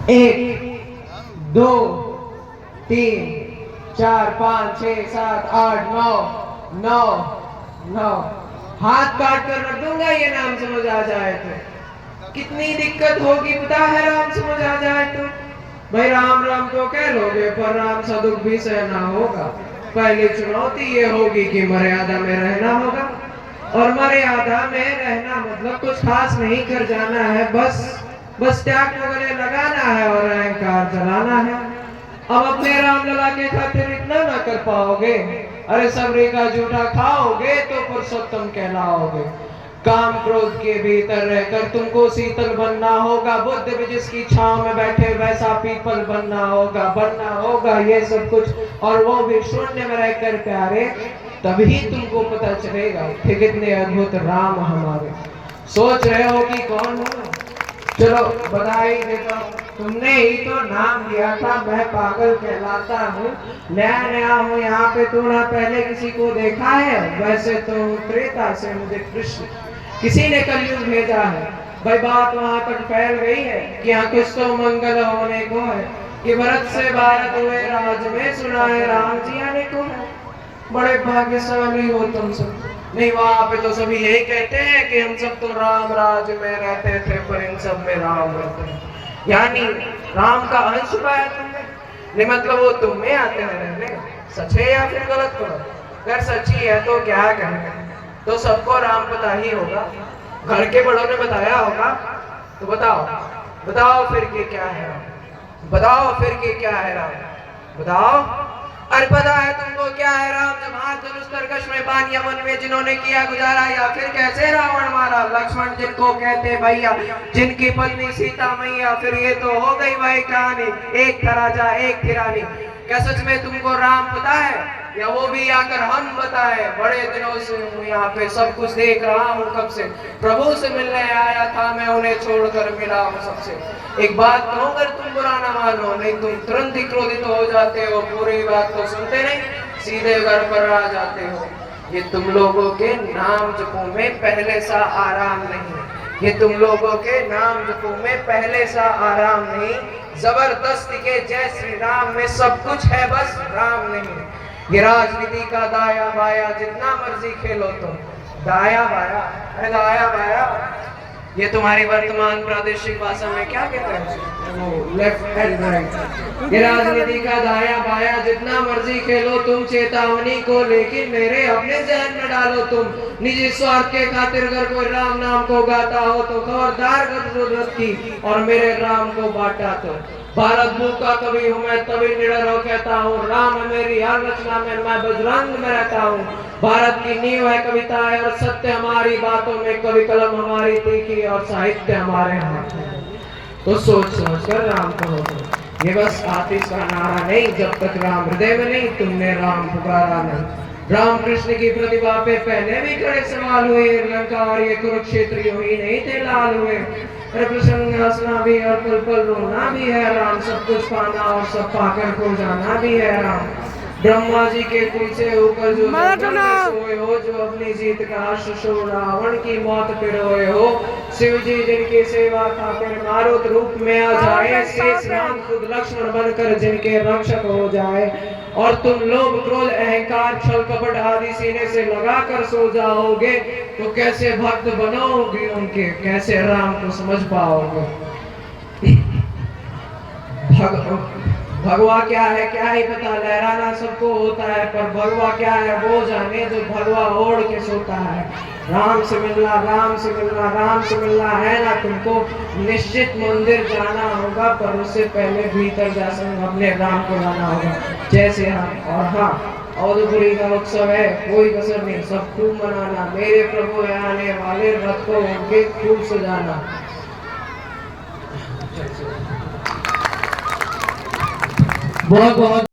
1 2 3 4 5 6 7 8 9 9 9 हाथ काट कर रख दूंगा ये नाम समझ आ जाए तो। कितनी दिक्कत होगी पता है राम समझ आ जाए तो। भाई राम राम तो कह लोगे पर राम सा दुख भी सहना होगा। पहली चुनौती ये होगी कि मर्यादा में रहना होगा, और मर्यादा में रहना मतलब कुछ खास नहीं कर जाना है, बस त्याग को गले लगाना है और अहंकार जलाना है। अब अपने राम लला के खातिर इतना ना कर पाओगे, अरे सबरी का जूठा खाओगे तो पुरुषोत्तम कहलाओगे। काम क्रोध के भीतर रहकर तुमको शीतल बनना होगा, बुद्ध भी जिसकी छांव में बैठे वैसा पीपल बनना होगा ये सब कुछ, और वो भी शून्य में रहकर प्यारे। तभी तुमको पता चलेगा कि कितने अद्भुत राम हमारे। सोच रहे हो कि कौन हूँ? चलो बधाई देता हूँ, तुमने ही तो नाम दिया था मैं पागल कहलाता हूँ। नया हूँ यहाँ पे, तो ना पहले किसी को देखा है। वैसे तो त्रेता से मुझे कृष्ण किसी ने कलयुग भेजा है। भाई बात वहां तक फैल गई है कि यहाँ कुछ तो मंगल होने को है, कि भरत से भारत हुए राज में सुनाए राम जी आने को है। बड़े भाग्यशाली हो तुम सब। नहीं वहां पे तो सभी यही कहते हैं कि हम सब तो राम राज में रहते थे, पर इन सब में राम रहते हैं। यानी राम का अंश पाया तुमने। नहीं मतलब वो तुम में आते हैं रहने। सच है या फिर गलत करो? अगर सच्ची है तो क्या करेंगे? तो सबको राम पता ही होगा, घर के बड़ों ने बताया होगा। तो बताओ फिर के क्या है राम? बताओ फिर के क्या है राम? बताओ। अरे पता है तुमको क्या है राम? जब हाथ धनुष तरकश में बान यमन में जिन्होंने किया गुजारा, या फिर कैसे रावण मारा लक्ष्मण जिनको कहते भैया, जिनकी पत्नी सीता मैया। फिर ये तो हो गई वही कहानी, एक था राजा एक थी रानी। क्या सच में तुमको राम पता है, या वो भी आकर हम बताए? बड़े दिनों से हूँ यहाँ पे, सब कुछ देख रहा हूँ कब से। प्रभु से मिलने आया था मैं, उन्हें छोड़कर मिला हूँ सबसे। एक बात कहूँ अगर तुम बुरा ना मानो, नहीं तुम तुरंत ही क्रोधित हो जाते हो, पूरी बात तो सुनते नहीं, सीधे घर पर आ जाते हो। ये तुम लोगों के नाम जपों में पहले सा आराम नहीं। ये तुम लोगों के नाम जपों में पहले सा आराम नहीं। जबरदस्ती के जय श्री राम में सब कुछ है, बस राम नहीं। ये राजनीति का दाया बाया जितना मर्जी खेलो तुम। दाया बाया ये तुम्हारी वर्तमान प्रादेशिक भाषा में क्या कहते हैं? वो लेफ्ट एंड राइट। ये राजनीति का दाया बाया जितना मर्जी खेलो तुम, चेतावनी को लेकिन मेरे अपने जहन में डालो तुम। निजी स्वार्थ के खातिर अगर कोई राम नाम को गाता हो तो खबरदार कर जरूरत की, और मेरे राम को बांटा तो। भारत भूख का कवि हूँ मैं, तभी निडर हो कहता हूँ राम है मेरी हर रचना में, मैं बजरंग में रहता हूँ। भारत की नींव है कविता है, और सत्य हमारी बातों में, कवि कलम हमारी तीखी और साहित्य हमारे हाथ में। तो सोच समझ कर राम कहो। ये बस आतिश का नारा नहीं, जब तक राम हृदय में नहीं तुमने राम पुकारा नहीं। राम कृष्ण की प्रतिभा पे पहले भी कड़े सवाल हुए, लंका और ये कुरुक्षेत्र यूं ही नहीं थे लाल हुए। प्रसंग हंसना भी और पल पल रोना भी है राम, सब कुछ पाना और सब पाकर खो जाना भी है राम। ब्रह्मा जी के कुल से होकर जो सोए हो, जो अपनी जीत का हर्ष रावण की मौत पे रोए हो। शिव जी जिनकी सेवा खातिर मारुत रूप में आ जाए, शेष राम खुद लक्ष्मण बनकर जिनके रक्षक हो जाए। और तुम लोभ क्रोध अहंकार छल कपट आदि सीने से लगा कर सो जाओगे, तो कैसे भक्त बनोगे उनके, कैसे राम को समझ पाओगे? भगवा क्या है क्या ही पता, लहराना सबको होता है, पर भगवा क्या है वो जाने जो भगवा ओढ़ के सोता है। राम से मिलना है ना तुमको, निश्चित मंदिर जाना होगा, पर उससे पहले भीतर जाकर अपने राम को लाना होगा। जैसे हम और हाँ, अवधपुरी का उत्सव है, कोई कसर नहीं, सब खूब मनाना। मेरे प्रभु है आने वाले, रथ को उनके खूब सजाना। बहुत बहुत